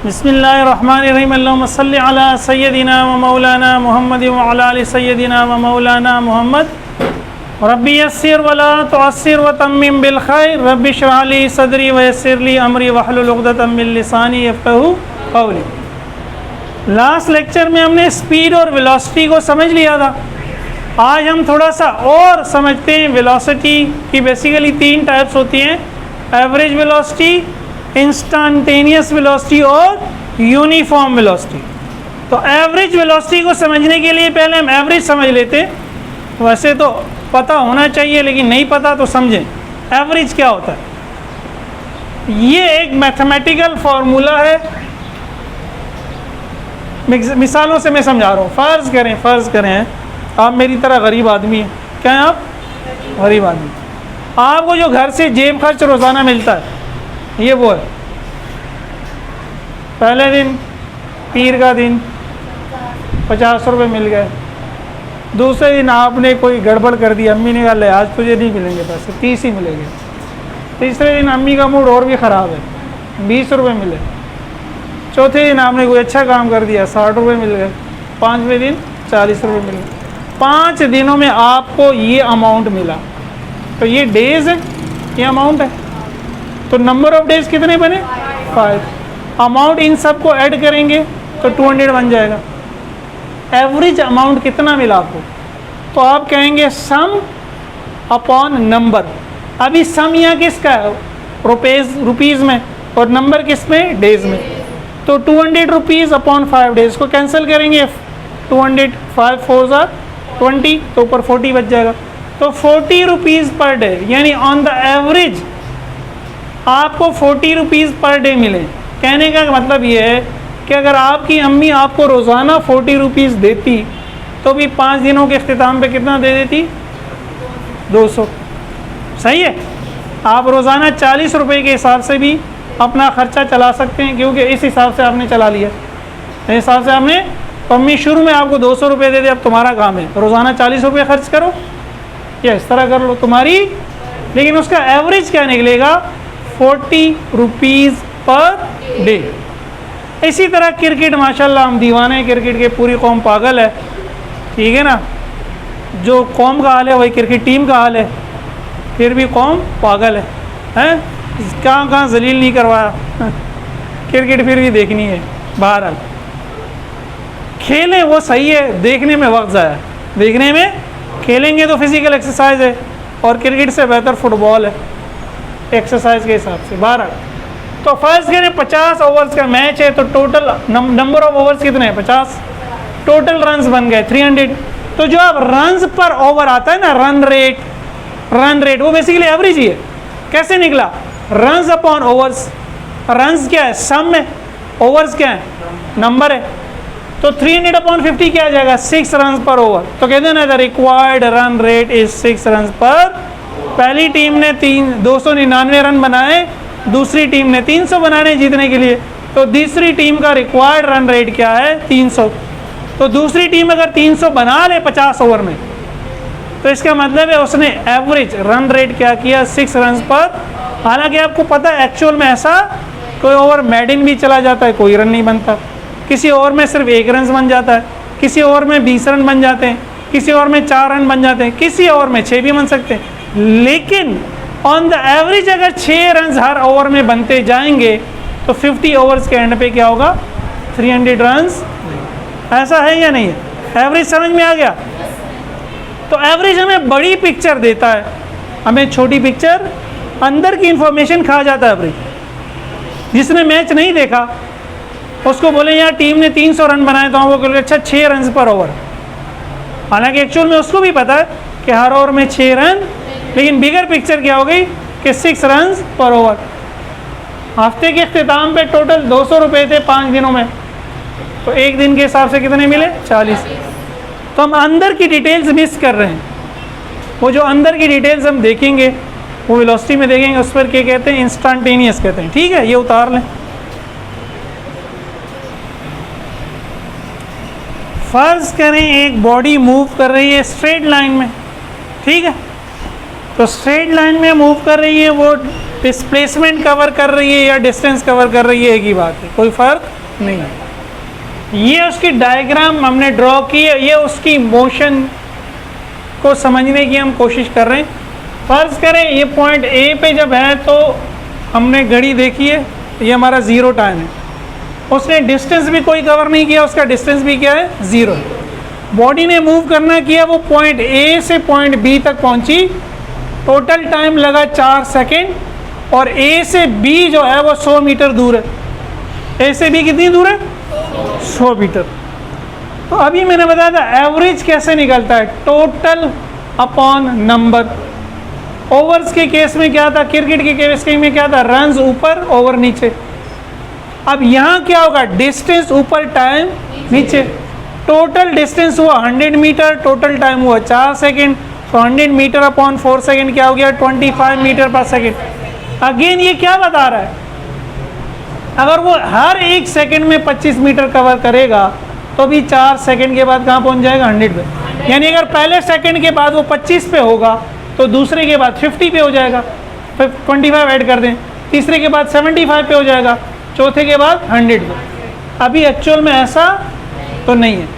बिस्मिल्लाहिर्रहमानिर्रहीम अल्लाहुम्मा सल्लि अला सय्यदिना व मौलाना मुहम्मद व अला आलि सय्यदिना व मौलाना मुहम्मद रब्बी यस्सिर व ला तुअस्सिर व तम्मिम बिल खैर रब्बी इश्रह ली सदरी व यस्सिर ली अमरी वहलुल उक़दतम मिन लिसानी यफ़क़हू क़ौली। लास्ट लेक्चर में हमने स्पीड और वेलोसिटी को समझ लिया था। आज हम थोड़ा सा और समझते हैं वेलोसिटी की। बेसिकली तीन टाइप्स होती हैं, एवरेज वेलोसिटी, इंस्टेंटेनियस वेलोसिटी और यूनिफॉर्म वेलोसिटी। तो एवरेज वेलोसिटी को समझने के लिए पहले हम एवरेज समझ लेते हैं। वैसे तो पता होना चाहिए लेकिन नहीं पता तो समझें एवरेज क्या होता है। ये एक मैथमेटिकल फार्मूला है। मिसालों से मैं समझा रहा हूँ। फ़र्ज़ करें आप मेरी तरह गरीब आदमी हैं। क्या हैं आप? गरीब आदमी। आपको जो घर से जेब खर्च रोज़ाना मिलता है ये वो है। पहले दिन पीर का दिन 50 रुपये मिल गए। दूसरे दिन आपने कोई गड़बड़ कर दी, अम्मी ने कहा ले आज तुझे नहीं मिलेंगे पैसे, 30 ही मिलेंगे। तीसरे दिन अम्मी का मूड और भी ख़राब है, 20 रुपये मिले। चौथे दिन आपने कोई अच्छा काम कर दिया, 60 रुपये मिल गए। पाँचवें दिन 40 रुपये मिल गए। 5 दिनों में आपको ये अमाउंट मिला। तो ये डेज़ है, ये अमाउंट है। तो नंबर ऑफ डेज़ कितने बने? 5। अमाउंट इन सब को ऐड करेंगे तो 200 बन जाएगा। एवरेज अमाउंट कितना मिला आपको? तो आप कहेंगे सम अपॉन नंबर। अभी सम यहाँ किसका है? रुपीज़ में, और नंबर किस में? डेज़ में। तो 200 रुपीज़ अपॉन 5 डेज़ को कैंसिल करेंगे। 200 5 4 20, तो ऊपर 40 बच जाएगा। तो 40 रुपीज़ पर डे, यानी ऑन द एवरेज आपको 40 रुपीज़ पर डे मिले। कहने का मतलब ये है कि अगर आपकी अम्मी आपको रोज़ाना 40 रुपीज़ देती तो भी 5 दिनों के अख्तिताम पे कितना दे देती? 200। सही है। आप रोज़ाना 40 रुपये के हिसाब से भी अपना ख़र्चा चला सकते हैं, क्योंकि इस हिसाब से आपने चला लिया। इस हिसाब से आपने, तो अम्मी शुरू में आपको 200 रुपये दे दे, अब तुम्हारा काम है रोज़ाना 40 रुपये खर्च करो या इस तरह कर लो तुम्हारी। लेकिन उसका एवरेज क्या निकलेगा? 40 रुपीज़ पर डे। इसी तरह क्रिकेट, माशाल्लाह हम दीवाने हैं क्रिकेट के, पूरी कौम पागल है, ठीक है ना। जो कौम का हाल है वही क्रिकेट टीम का हाल है, फिर भी कौम पागल है। कहाँ जलील नहीं करवाया क्रिकेट फिर भी देखनी है। बहरहाल खेलें वो सही है, देखने में वक्त ज़ाया। देखने में, खेलेंगे तो फिज़िकल एक्सरसाइज है और क्रिकेट से बेहतर फुटबॉल है एक्सरसाइज के हिसाब से। 12। तो फर्स्ट करें 50 ओवर्स का मैच है, तो टोटल नंबर ऑफ ओवर्स कितने हैं? 50। टोटल रन्स बन गए 300। तो जो अब रन्स पर ओवर आता है ना, रन रेट, वो बेसिकली एवरेज ही है। कैसे निकला? Runs upon overs. रन्स क्या है? सम है। ओवर्स क्या है? नंबर है। तो 300 अपॉन 50 क्या आ जाएगा? 6 रन पर ओवर। तो कहते हैं ना the required run rate is 6 run पर। पहली टीम ने 299 रन बनाए, दूसरी टीम ने 300 बनाने जीतने के लिए। तो तीसरी टीम का रिक्वायर्ड रन रेट क्या है? 300। तो दूसरी टीम अगर 300 बना ले 50 ओवर में, तो इसका मतलब है उसने एवरेज रन रेट क्या किया? 6 रन पर। हालांकि आपको पता है एक्चुअल में ऐसा कोई ओवर मेडन भी चला जाता है, कोई रन नहीं बनता। किसी ओवर में सिर्फ 1 रन बन जाता है, किसी ओवर में 20 रन बन जाते हैं, किसी ओवर में 4 रन बन जाते हैं, किसी ओवर में 6 भी बन सकते हैं। लेकिन ऑन द एवरेज अगर 6 रन हर ओवर में बनते जाएंगे तो 50 ओवर्स के एंड पे क्या होगा? 300 रन्स। ऐसा है या नहीं है? एवरेज समझ में आ गया? तो एवरेज हमें बड़ी पिक्चर देता है, हमें छोटी पिक्चर, अंदर की इंफॉर्मेशन खा जाता है एवरेज। जिसने मैच नहीं देखा उसको बोले यार टीम ने 300 रन बनाए, तो हम वो बोले अच्छा 6 रन पर ओवर। हालांकि एक्चुअल में उसको भी पता है कि हर ओवर में 6 रन, लेकिन बिगर पिक्चर क्या हो गई कि 6 रन पर ओवर। हफ्ते के अख्तिताम पे टोटल 200 रुपये थे 5 दिनों में, तो एक दिन के हिसाब से कितने मिले? 40। तो हम अंदर की डिटेल्स मिस कर रहे हैं। वो जो अंदर की डिटेल्स हम देखेंगे वो वेलोसिटी में देखेंगे, उस पर क्या कहते हैं? इंस्टेंटेनियस कहते हैं। ठीक है, ये उतार लें। फ़र्ज़ करें एक बॉडी मूव कर रही है स्ट्रेट लाइन में, ठीक है। तो स्ट्रेट लाइन में मूव कर रही है, वो डिस्प्लेसमेंट कवर कर रही है या डिस्टेंस कवर कर रही है, एक ही बात है, कोई फर्क नहीं है। ये उसकी डायग्राम हमने ड्रॉ की है, ये उसकी मोशन को समझने की हम कोशिश कर रहे हैं। फर्ज करें ये पॉइंट ए पे जब है तो हमने घड़ी देखी है, ये हमारा ज़ीरो टाइम है, उसने डिस्टेंस भी कोई कवर नहीं किया, उसका डिस्टेंस भी क्या है, ज़ीरो है। बॉडी ने मूव करना किया, वो पॉइंट ए से पॉइंट बी तक पहुंची, टोटल टाइम लगा 4 सेकेंड, और ए से बी जो है वो 100 मीटर दूर है। ए से बी कितनी दूर है, 100 मीटर। तो अभी मैंने बताया था एवरेज कैसे निकलता है, टोटल अपॉन नंबर। ओवर्स के केस में क्या था, क्रिकेट के केस में क्या था, रन्स ऊपर ओवर नीचे। अब यहाँ क्या होगा, डिस्टेंस ऊपर टाइम नीचे। टोटल डिस्टेंस हुआ 100 मीटर, टोटल टाइम हुआ 4 सेकेंड, तो 100 मीटर अपॉन 4 सेकेंड क्या हो गया, 25 मीटर पर सेकेंड। अगेन ये क्या बता रहा है, अगर वो हर 1 सेकेंड में 25 मीटर कवर करेगा तो भी 4 सेकेंड के बाद कहाँ पहुँच जाएगा, 100 पे। यानी अगर पहले सेकेंड के बाद वो 25 पे होगा तो दूसरे के बाद 50 पे हो जाएगा, फिर 25 ऐड कर दें, तीसरे के बाद 75 पे हो जाएगा, चौथे के बाद 100 पे। अभी एक्चुअल में ऐसा तो नहीं है।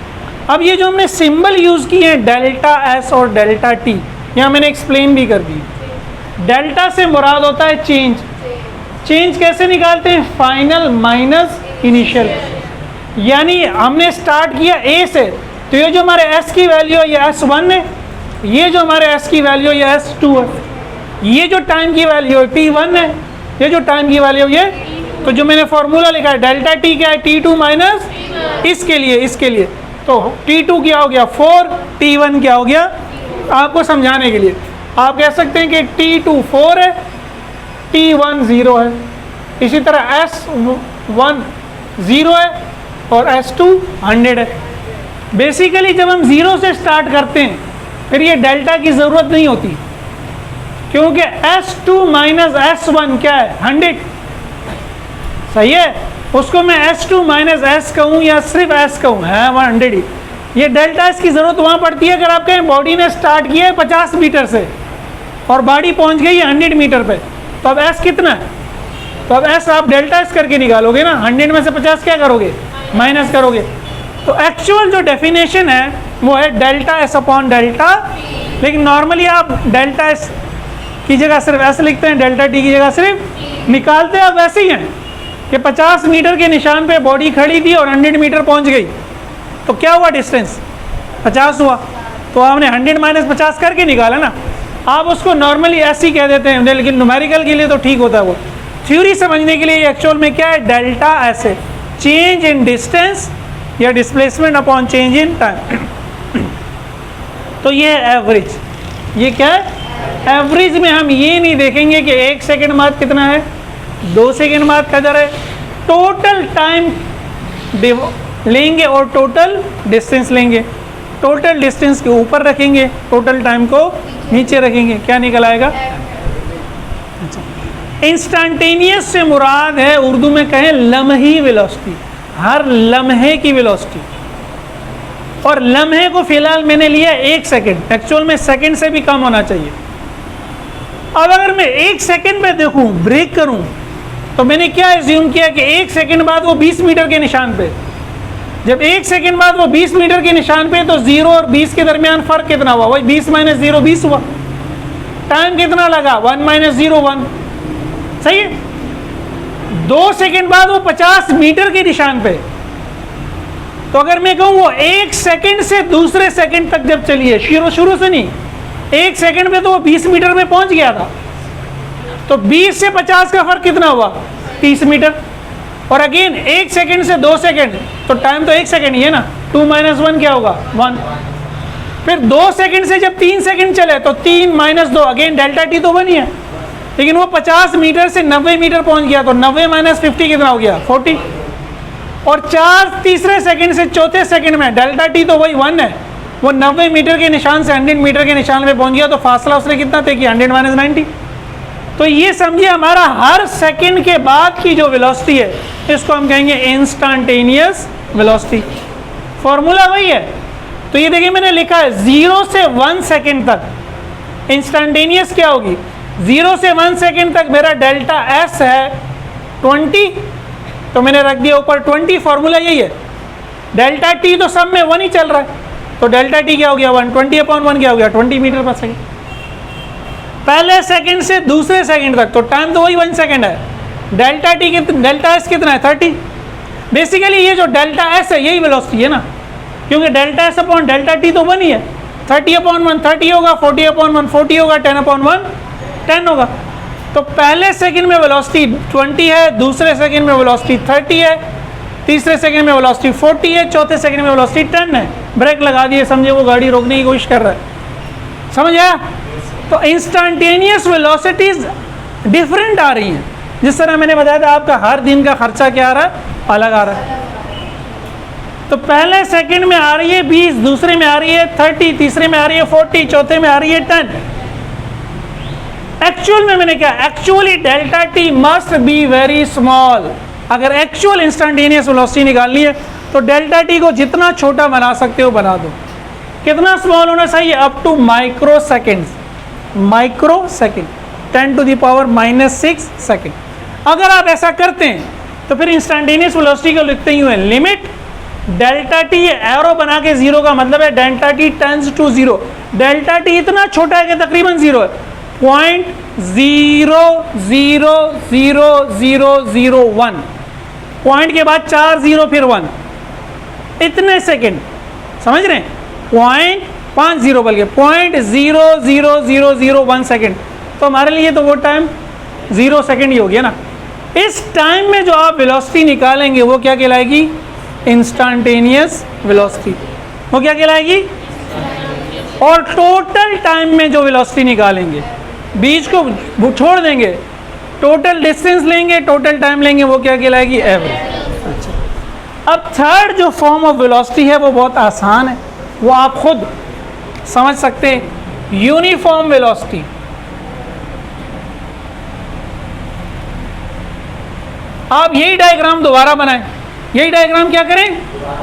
अब ये जो हमने सिंबल यूज़ किए हैं डेल्टा एस और डेल्टा टी, यहाँ मैंने एक्सप्लेन भी कर दी। डेल्टा से मुराद होता है चेंज। चेंज कैसे निकालते हैं, फाइनल माइनस इनिशियल। यानी हमने स्टार्ट किया ए से, तो ये जो हमारे एस की वैल्यू है ये S1 है, ये जो हमारे एस की वैल्यू है ये S2 है, ये जो टाइम की वैल्यू है T1 है, ये जो टाइम की वैल्यू ये। तो जो मैंने फॉर्मूला लिखा है डेल्टा टी क्या है, T2 माइनस इसके लिए, तो T2 क्या हो गया 4, T1 क्या हो गया। आपको समझाने के लिए आप कह सकते हैं कि T2 4 है, T1 0 है। इसी तरह S1 0 है और S2 100 है। बेसिकली जब हम 0 से स्टार्ट करते हैं फिर ये डेल्टा की ज़रूरत नहीं होती, क्योंकि S2 माइनस S1 क्या है, 100। सही है, उसको मैं S2 माइनस S कहूँ या सिर्फ S कहूँ, है 100 ही। ये डेल्टा S की ज़रूरत वहाँ पड़ती है अगर आप कहें बॉडी ने स्टार्ट किया है 50 मीटर से और बॉडी पहुँच गई है 100 मीटर पे, तो अब S कितना है, तो अब S आप डेल्टा S करके निकालोगे ना, 100 में से 50 क्या करोगे, माइनस करोगे। तो एक्चुअल जो डेफिनेशन है वो है डेल्टा S अपॉन डेल्टा, लेकिन नॉर्मली आप डेल्टा S की जगह सिर्फ S लिखते हैं, डेल्टा T की जगह सिर्फ निकालते हैं। अब वैसे ही हैं कि 50 मीटर के निशान पे बॉडी खड़ी थी और 100 मीटर पहुंच गई, तो क्या हुआ, डिस्टेंस 50 हुआ, तो आपने 100 माइनस 50 करके निकाला ना। आप उसको नॉर्मली ऐसे ही कह देते हैं, लेकिन न्यूमेरिकल के लिए तो ठीक होता है। वो थ्योरी समझने के लिए एक्चुअल में क्या है, डेल्टा S है, चेंज इन डिस्टेंस या displacement upon change in time. तो ये है एवरेज। ये क्या है, एवरेज में हम ये नहीं देखेंगे कि 1 सेकेंड बाद कितना है, 2 सेकेंड बाद किधर है, टोटल टाइम लेंगे और टोटल डिस्टेंस लेंगे। टोटल डिस्टेंस के ऊपर रखेंगे, टोटल टाइम को नीचे रखेंगे, क्या निकल आएगा। इंस्टेंटेनियस से मुराद है उर्दू में कहें लम्ही वेलोसिटी, हर लम्हे की वेलोसिटी। और लम्हे को फिलहाल मैंने लिया 1 सेकेंड, एक्चुअल में सेकेंड से भी कम होना चाहिए। अब अगर मैं 1 सेकेंड पे देखूं, ब्रेक करूं, तो मैंने क्या एज्यूम किया कि 1 सेकेंड बाद वो 20 मीटर के निशान पे, जब 1 सेकेंड बाद वो 20 मीटर के निशान पे, तो 0 और 20 के दरमियान फ़र्क कितना हुआ, वही 20 माइनस 0 20 हुआ। टाइम कितना लगा, 1 माइनस 0 1। सही है। 2 सेकेंड बाद वो 50 मीटर के निशान पे, तो अगर मैं कहूँ वो 1 सेकेंड से दूसरे सेकेंड तक जब चलिए, शुरू से नहीं, 1 सेकेंड में तो वो 20 मीटर में पहुंच गया था, तो 20 से 50 का फर्क कितना हुआ, 30 मीटर। और अगेन 1 सेकेंड से 2 सेकेंड, तो टाइम तो 1 सेकेंड ही है ना, 2 माइनस 1 क्या होगा, 1। फिर 2 सेकेंड से जब 3 सेकेंड चले, तो 3 माइनस 2, अगेन डेल्टा टी तो 1 ही है, लेकिन वो 50 मीटर से 90 मीटर पहुंच गया, तो 90 माइनस 50 कितना हो गया, 40। और 4 तीसरे सेकंड से चौथे सेकंड में डेल्टा टी तो वही 1 है, वो 90 मीटर के निशान से 100 मीटर के निशान पे पहुंच गया, तो फासला उसने कितना तय किया, 100 माइनस 90। तो ये समझिए हमारा हर सेकंड के बाद की जो वेलोसिटी है, इसको हम कहेंगे इंस्टेंटेनियस वेलोसिटी। फॉर्मूला वही है। तो ये देखिए मैंने लिखा है 0 से 1 सेकंड तक इंस्टेंटेनियस क्या होगी, 0 से 1 सेकेंड तक मेरा डेल्टा एस है 20, तो मैंने रख दिया ऊपर 20, फॉर्मूला यही है। डेल्टा टी तो सब में 1 ही चल रहा है, तो डेल्टा टी क्या हो गया 1, 20/1 क्या हो गया 20 मीटर पर सेकेंड। पहले सेकंड से दूसरे सेकंड तक तो टाइम तो वही 1 सेकंड है। डेल्टा टी डेल्टा एस कितना है 30। बेसिकली ये जो डेल्टा एस है यही वेलोसिटी है ना, क्योंकि delta S upon delta T तो 1 ही है। 30/1 30 होगा, 40/1 40 होगा, 10/1 10 होगा। तो पहले सेकंड में वेलोसिटी 20 है, दूसरे सेकंड में वेलोसिटी 30 है, तीसरे सेकंड में वेलोसिटी 40 है, चौथे सेकंड में वेलोसिटी 10 है। ब्रेक लगा दिए, समझे वो गाड़ी रोकने की कोशिश कर रहा है, समझ आया। तो इंस्टेंटेनियस वेलोसिटीज डिफरेंट आ रही हैं। जिस तरह मैंने बताया था आपका हर दिन का खर्चा क्या आ रहा है, अलग आ रहा है। तो पहले सेकंड में आ रही है 20, दूसरे में आ रही है 30, तीसरे में आ रही है 40, चौथे में आ रही है 10। एक्चुअल में मैंने क्या, actually delta T must be very small. अगर एक्चुअल इंस्टेंटेनियस वेलोसिटी निकालनी है तो डेल्टा टी को जितना छोटा बना सकते हो बना दो। कितना स्मॉल होना चाहिए, up to micro seconds, micro second 10⁻⁻6 second. अगर आप ऐसा करते हैं तो फिर इंस्टेंटेनियस वेलोसिटी को लिखते ही हुए लिमिट डेल्टा टी, एरो बना के 0 का मतलब है delta T tends to 0। Delta T इतना छोटा है कि तकरीबन 0 है, 0.00001, पॉइंट के बाद 4 0 फिर 1, इतने सेकेंड, समझ रहे हैं, 0.50 बल्कि 0.00001 सेकेंड। तो हमारे लिए तो वो टाइम 0 सेकेंड ही हो गया ना। इस टाइम में जो आप वेलोसिटी निकालेंगे वो क्या कहलाएगी, इंस्टेंटेनियस वेलोसिटी। वो क्या कहलाएगी, और टोटल टाइम में जो वेलोसिटी निकालेंगे, बीच को छोड़ देंगे, टोटल डिस्टेंस लेंगे, टोटल टाइम लेंगे, वो क्या कहलाएगी, एवरेज। अच्छा, अब थर्ड जो फॉर्म ऑफ वेलोसिटी है वो बहुत आसान है, वो आप खुद समझ सकते हैं, यूनिफॉर्म वेलोसिटी। आप यही डायग्राम दोबारा बनाएं, यही डायग्राम क्या करें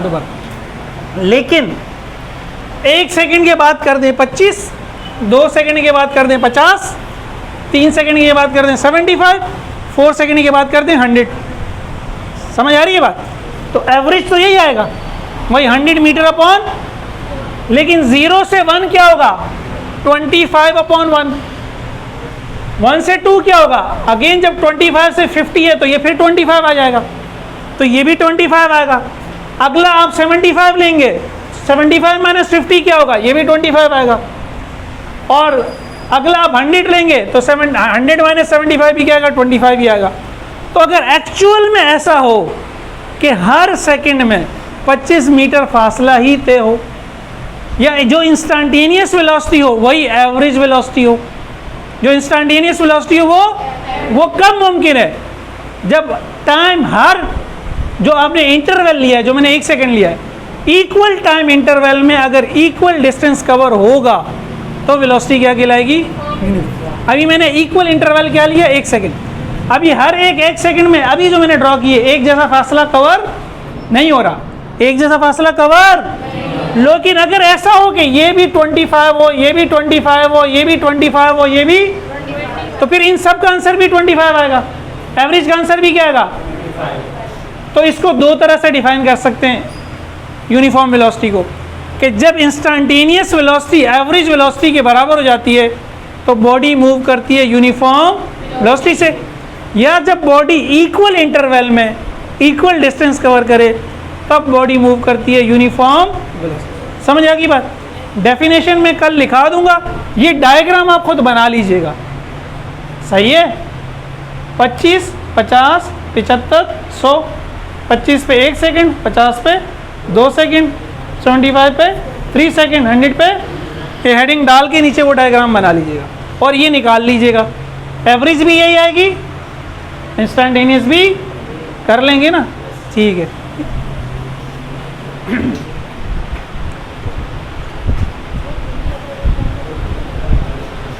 दोबारा, लेकिन 1 सेकंड के बाद कर दें 25, 2 सेकंड के बाद कर दें 50, 3 सेकंड के बाद कर दें 75, 4 सेकंड के बाद कर दें 100। समझ आ रही है बात। तो एवरेज तो यही आएगा, वही 100 मीटर अपॉन, लेकिन 0 से 1 क्या होगा 25/1, 1 से 2 क्या होगा, अगेन जब 25 से 50 है तो ये फिर 25 आ जाएगा, तो ये भी 25 आएगा। अगला आप 75 लेंगे, 75 - 50 क्या होगा, ये भी 25 आएगा। और अगला आप 100 लेंगे तो 100 - 75 भी क्या आएगा, 25 ही आएगा। तो अगर एक्चुअल में ऐसा हो कि हर सेकंड में 25 मीटर फासला ही तय हो, या जो इंस्टेंटेनियस वेलोसिटी हो वही एवरेज वेलोसिटी हो, जो इंस्टेंटेनियस वेलोसिटी हो वो कब मुमकिन है, जब टाइम हर जो आपने इंटरवल लिया है, जो मैंने 1 सेकंड लिया है, इक्वल टाइम इंटरवल में अगर इक्वल डिस्टेंस कवर होगा तो वेलोसिटी क्या कहलाएगी। अभी मैंने इक्वल इंटरवल क्या लिया, 1 सेकंड। अभी हर एक सेकंड में अभी जो मैंने ड्रॉ किए एक जैसा फासला कवर नहीं हो रहा, एक जैसा फासला कवर। लेकिन अगर ऐसा हो कि ये भी 25 हो, ये भी 25 हो, ये भी 25 हो, ये भी, तो फिर इन सब का आंसर भी 25 आएगा, एवरेज का आंसर भी क्या आएगा। तो इसको दो तरह से डिफाइन कर सकते हैं यूनिफॉर्म वेलोसिटी को, कि जब इंस्टेंटेनियस वेलोसिटी एवरेज वेलोसिटी के बराबर हो जाती है तो बॉडी मूव करती है यूनिफॉर्म वेलोसिटी से, या जब बॉडी इक्वल इंटरवल में इक्वल डिस्टेंस कवर करे तब बॉडी मूव करती है यूनिफॉर्म वेलोसिटी। समझ आ गई बात। डेफिनेशन में कल लिखा दूंगा, ये डायग्राम आप खुद बना लीजिएगा, सही है। 25, 50, 75, 100, 25 पे 1 सेकंड, 50 पे 2 सेकंड, 75 पे 3 सेकंड, 100 पे ये हेडिंग डाल के नीचे वो डायग्राम बना लीजिएगा और ये निकाल लीजिएगा। एवरेज भी यही आएगी, इंस्टेंटेनियस भी कर लेंगे ना, ठीक है।